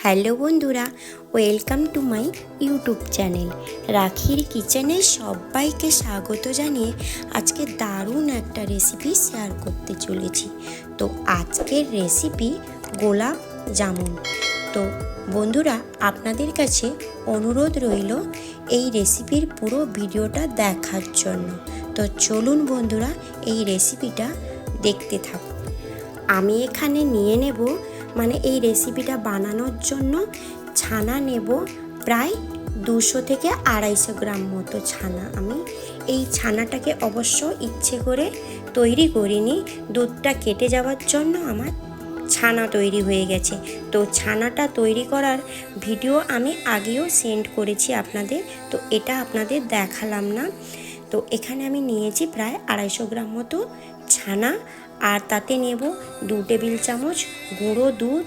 Hello বন্ধুরা, welcome to my YouTube channel রাখির কিচেনে সবাইকে স্বাগত জানিয়ে আজকে দারুণ একটা রেসিপি শেয়ার করতে চলেছি। তো আজকের রেসিপি গোলাপ জামুন। তো বন্ধুরা, আপনাদের কাছে অনুরোধ রইল এই রেসিপির পুরো ভিডিওটা দেখার জন্য। তো চলুন বন্ধুরা, এই রেসিপিটা দেখতে থাকুন। আমি এখানে নিয়ে নেব এই রেসিপিটা বানানোর জন্য ছানা নেব প্রায় 200 থেকে 250 গ্রাম মতো ছানা। আমি এই ছানাটাকে অবশ্য ইচ্ছে করে তৈরি করিনি, দুধটা কেটে যাওয়ার জন্য আমার ছানা তৈরি হয়ে গেছে। তো ছানাটা তৈরি করার ভিডিও আমি আগেও সেন্ড করেছি আপনাদের, তো এটা আপনাদের দেখালাম না। তো এখানে আমি নিয়েছি প্রায় 250 গ্রাম মতো ছানা, আর তাতে নেব 2 টেবিল চামচ গুঁড়ো দুধ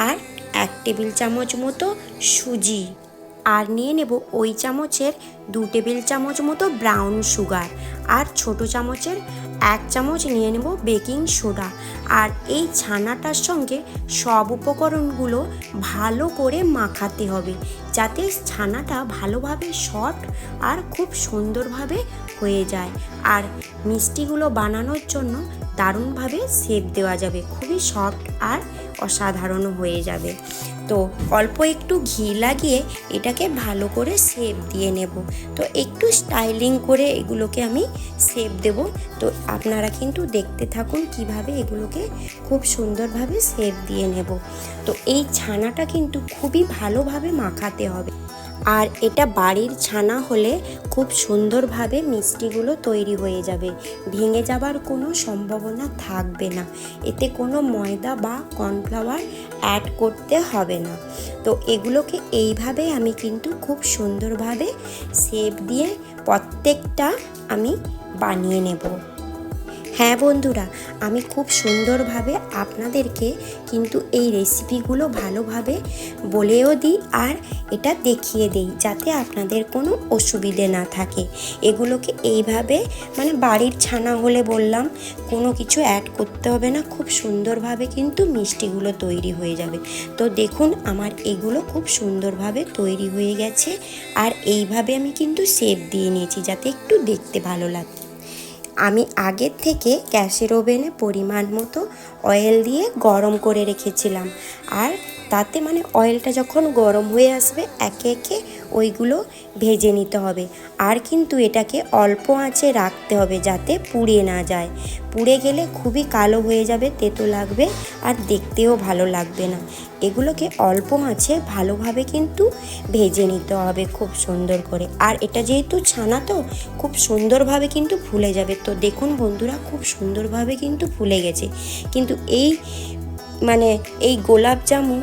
আর 1 টেবিল চামচ মতো সুজি, আর নিয়ে নেব ওই চামচের 2 টেবিল চামচ মতো ব্রাউন সুগার, আর ছোট চামচের 1 চামচ নিয়ে নেব বেকিং সোডা। আর এই ছানাটার সঙ্গে সব উপকরণগুলো ভালো করে মাখাতে হবে, যাতে ছানাটা ভালোভাবে সফট আর খুব সুন্দরভাবে হয়ে যায়। আর মিষ্টিগুলো বানানোর জন্য দারুণভাবে শেপ দেওয়া যাবে, খুবই সফট আর অসাধারণ হয়ে যাবে। তো অল্প একটু ঘি লাগিয়ে এটাকে ভালো করে শেপ দিয়ে নেব। তো একটু স্টাইলিং করে এগুলোকে আমি শেপ দেব। তো আপনারা কিন্তু দেখতে থাকুন কিভাবে এগুলোকে খুব সুন্দরভাবে শেপ দিয়ে নেব। তো এই ছানাটা কিন্তু খুবই ভালোভাবে মাখাতে হবে, আর এটা বাড়ির ছানা হলে খুব সুন্দরভাবে মিষ্টিগুলো তৈরি হয়ে যাবে, ভেঙে যাবার কোনো সম্ভাবনা থাকবে না। এতে কোনো ময়দা বা কর্নফ্লাওয়ার অ্যাড করতে হবে না। তো এগুলোকে এইভাবে আমি কিন্তু খুব সুন্দরভাবে শেপ দিয়ে প্রত্যেকটা আমি বানিয়ে নেব। হ্যাঁ বন্ধুরা, আমি খুব সুন্দরভাবে আপনাদেরকে কিন্তু এই রেসিপিগুলো ভালোভাবে বলেও দিই আর এটা দেখিয়ে দিই, যাতে আপনাদের কোনো অসুবিধে না থাকে। এগুলোকে এইভাবে বাড়ির ছানা হলে বললাম কোনো কিছু অ্যাড করতে হবে না, খুব সুন্দরভাবে কিন্তু মিষ্টিগুলো তৈরি হয়ে যাবে। তো দেখুন আমার এগুলো খুব সুন্দরভাবে তৈরি হয়ে গেছে, আর এইভাবে আমি কিন্তু শেপ দিয়ে নিয়েছি যাতে একটু দেখতে ভালো লাগে। আমি আগের থেকে গ্যাসের ওভেনে পরিমাণ মতো অয়েল দিয়ে গরম করে রেখেছিলাম, আর তাতে অয়েলটা যখন গরম হয়ে আসবে একে একে ওইগুলো ভেজে নিতে হবে। আর কিন্তু এটাকে অল্প আঁচে রাখতে হবে যাতে পুড়ে না যায়, পুড়ে গেলে খুবই কালো হয়ে যাবে, তেতো লাগবে আর দেখতেও ভালো লাগবে না। এগুলোকে অল্প আঁচে ভালোভাবে কিন্তু ভেজে নিতে হবে খুব সুন্দর করে। আর এটা যেহেতু ছানা তো খুব সুন্দরভাবে কিন্তু ফুলে যাবে। তো দেখুন বন্ধুরা, খুব সুন্দরভাবে কিন্তু ফুলে গেছে। কিন্তু এই গোলাপ জামুন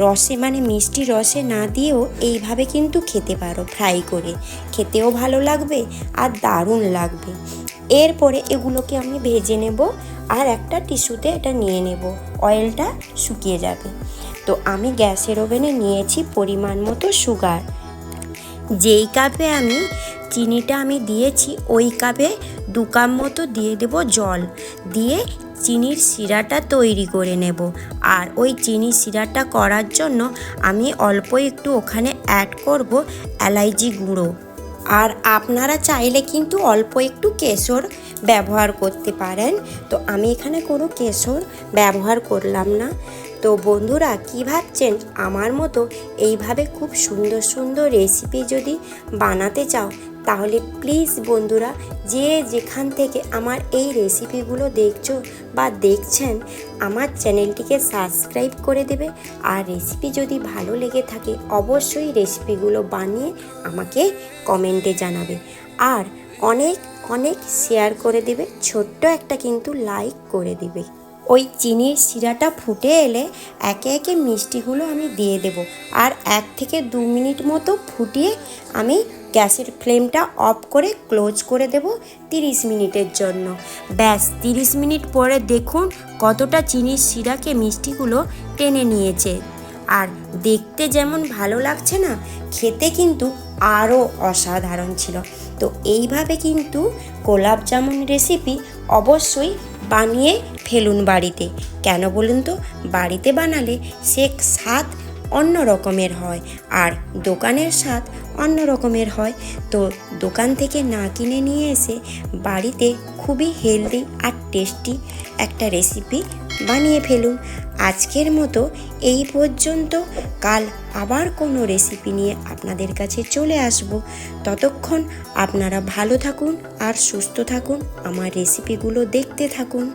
রসে মিষ্টি রসে না দিয়েও এইভাবে কিন্তু খেতে পারো, ফ্রাই করে খেতেও ভালো লাগবে আর দারুণ লাগবে। এরপরে এগুলোকে আমি ভেজে নেব, আর একটা টিস্যুতে এটা নিয়ে নেব, অয়েলটা শুকিয়ে যাবে। তো আমি গ্যাসের ওভেনে নিয়েছি পরিমাণ মতো সুগার। যেই কাপে আমি চিনিটা দিয়েছি ওই কাপে 2 কাপ মতো দিয়ে দেব জল, দিয়ে চিনির শিরাটা তৈরি করে নেব। আর ওই চিনির শিরাটা করার জন্য আমি অল্প একটু ওখানে অ্যাড করব এলাইচি গুঁড়ো, আর আপনারা চাইলে কিন্তু অল্প একটু কেশর ব্যবহার করতে পারেন। তো আমি এখানে কোনো কেশর ব্যবহার করলাম না। তো বন্ধুরা, কি ভাবছেন? আমার মতো এইভাবে খুব সুন্দর সুন্দর রেসিপি যদি বানাতে চাও, তাহলে প্লিজ বন্ধুরা, যে যেখান থেকে আমার এই রেসিপিগুলো দেখছো বা দেখছেন, আমার চ্যানেলটিকে সাবস্ক্রাইব করে দেবে। আর রেসিপি যদি ভালো লেগে থাকে অবশ্যই রেসিপিগুলো বানিয়ে আমাকে কমেন্টে জানাবে, আর অনেক অনেক শেয়ার করে দেবে, ছোট্ট একটা কিন্তু লাইক করে দিবে। ওই চিনির শিরাটা ফুটে এলে একে একে মিষ্টিগুলো আমি দিয়ে দেব, আর 1 থেকে 2 মিনিট মতো ফুটিয়ে আমি গ্যাসের ফ্লেমটা অফ করে ক্লোজ করে দেব 30 মিনিটের জন্য। ব্যাস 30 মিনিট পরে দেখুন কতটা চিনির শিরাকে মিষ্টিগুলো টেনে নিয়েছে, আর দেখতে যেমন ভালো লাগছে না, খেতে কিন্তু আরও অসাধারণ ছিল। তো এইভাবে কিন্তু গোলাপ জামুন রেসিপি অবশ্যই বানিয়ে ফেলুন বাড়িতে। কেন বলুন তো? বাড়িতে বানালে সে স্বাদ অন্য রকমের হয় আর দোকানের স্বাদ অন্য রকমের হয়। তো দোকান থেকে না কিনে নিয়ে এসে বাড়িতে খুবই হেলদি আর টেস্টি একটা রেসিপি বানিয়ে ফেলুন। আজকের মতো এই পর্যন্ত, কাল আবার কোনো রেসিপি নিয়ে আপনাদের কাছে চলে আসব। ততক্ষণ আপনারা ভালো থাকুন আর সুস্থ থাকুন, আমার রেসিপিগুলো দেখতে থাকুন।